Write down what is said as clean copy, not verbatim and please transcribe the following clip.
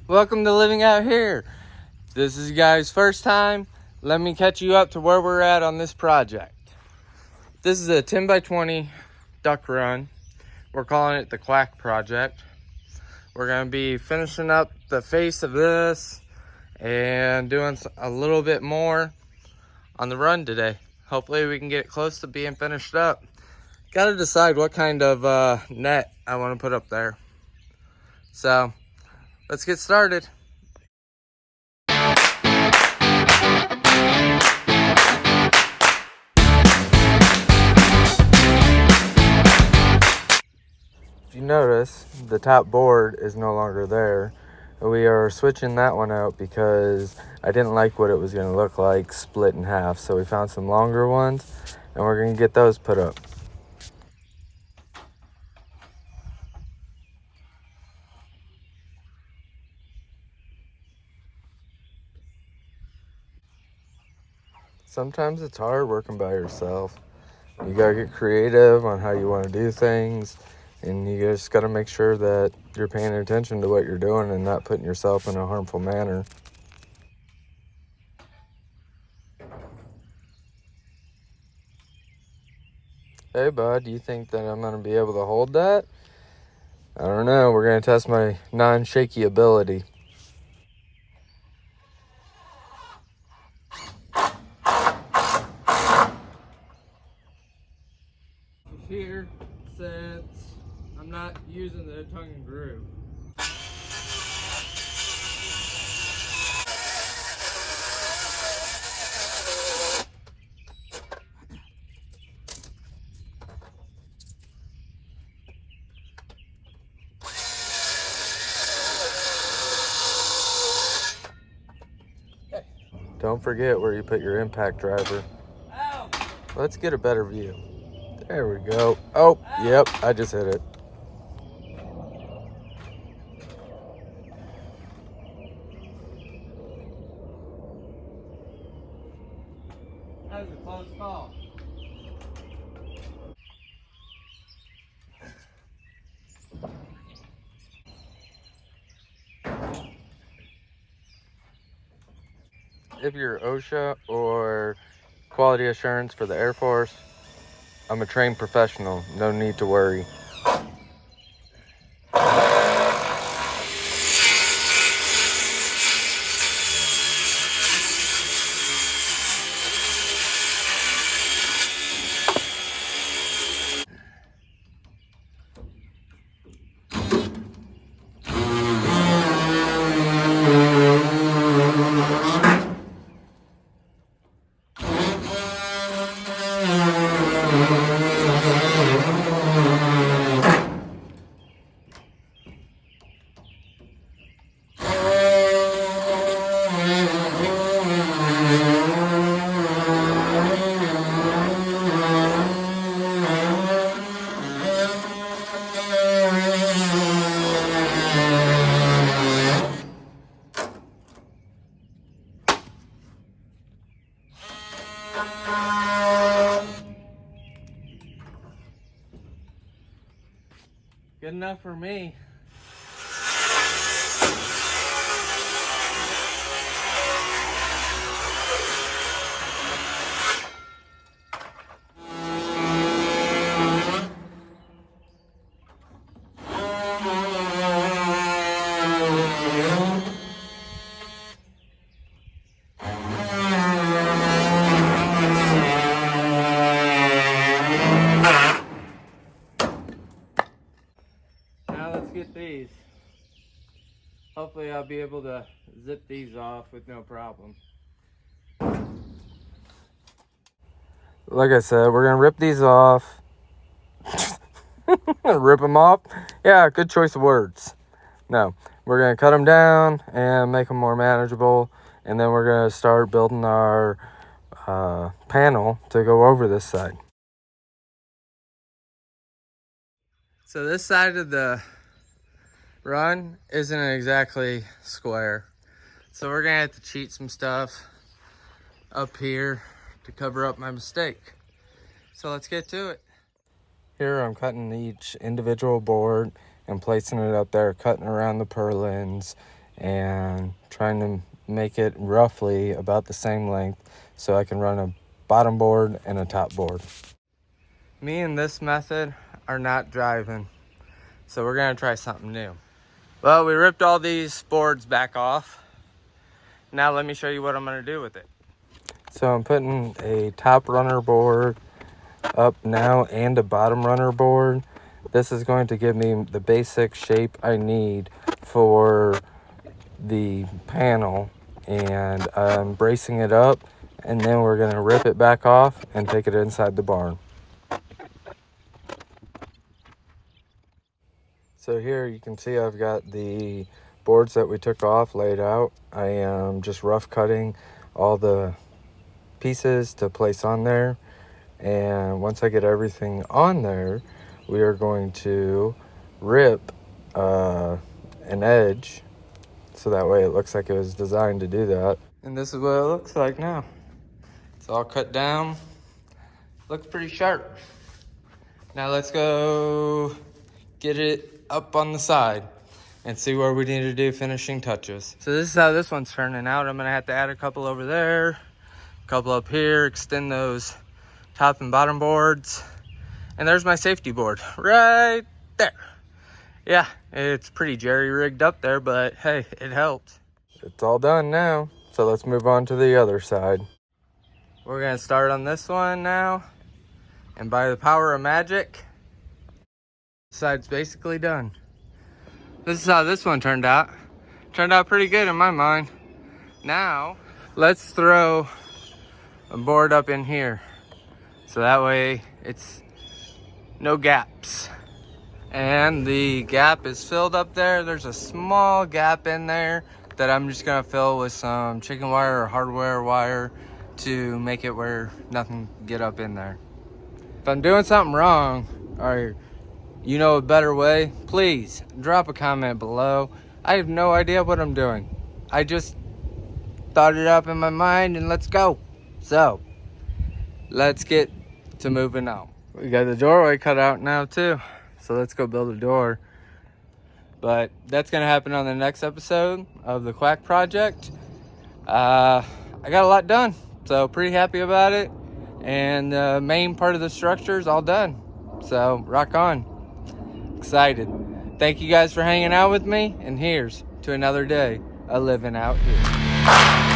Welcome to Living Out Here. This is you guys' first time. Let me catch you up to where we're at on this project. This is a 10 by 20 duck run. We're calling it the Quack Project. We're going to be finishing up the face of this and doing a little bit more on the run today. Hopefully we can get it close to being finished up. Got to decide what kind of net I want to put up there. So let's get started. If you notice, the top board is no longer there. We are switching that one out because I didn't like what it was going to look like split in half. So we found some longer ones and we're going to get those put up. Sometimes it's hard working by yourself. You gotta get creative on how you want to do things, and you just gotta make sure that you're paying attention to what you're doing and not putting yourself in a harmful manner. Hey bud, do you think that I'm gonna be able to hold that? I don't know. We're gonna test my non-shaky ability. Here, since I'm not using the tongue and groove. Don't forget where you put your impact driver. Ow. Let's get a better view. There we go. Oh, yep, I just hit it. That was a close call. If you're OSHA or quality assurance for the Air Force, I'm a trained professional. No need to worry. Good enough for me. Get these. Hopefully I'll be able to zip these off with no problem. Like I said, we're gonna rip these off. Rip them off? Yeah, good choice of words. No, we're gonna cut them down and make them more manageable, and then we're gonna start building our panel to go over this side. So this side of the run isn't exactly square, so we're gonna have to cheat some stuff up here to cover up my mistake. So let's get to it. Here I'm cutting each individual board and placing it up there, cutting around the perlins and trying to make it roughly about the same length so I can run a bottom board and a top board. Me and this method are not driving, so we're gonna try something new. Well, we ripped all these boards back off. Now let me show you what I'm gonna do with it. So I'm putting a top runner board up now and a bottom runner board. This is going to give me the basic shape I need for the panel, and I'm bracing it up, and then we're gonna rip it back off and take it inside the barn. So here you can see I've got the boards that we took off laid out. I am just rough cutting all the pieces to place on there, and once I get everything on there, we are going to rip an edge so that way it looks like it was designed to do that. And this is what it looks like now. It's all cut down. Looks pretty sharp. Now let's go get it up on the side and see where we need to do finishing touches. So this is how this one's turning out. I'm gonna have to add a couple over there, a couple up here, extend those top and bottom boards. And there's my safety board right there. Yeah, it's pretty jerry-rigged up there, but hey, it helps. It's all done now, so let's move on to the other side. We're gonna start on this one now, and by the power of magic, the side's basically done. This is how this one turned out. Turned out pretty good in my mind. Now, let's throw a board up in here, so that way it's no gaps. And the gap is filled up there. There's a small gap in there that I'm just gonna fill with some chicken wire or hardware wire to make it where nothing can get up in there. If I'm doing something wrong or you know a better way, please drop a comment below. I have no idea what I'm doing. I just thought it up in my mind and let's go. So let's get to moving on. We got the doorway cut out now too. So let's go build a door. But that's gonna happen on the next episode of the Quack Project. I got a lot done, so pretty happy about it. And the main part of the structure is all done. So rock on. Excited. Thank you guys for hanging out with me, and here's to another day of living out here.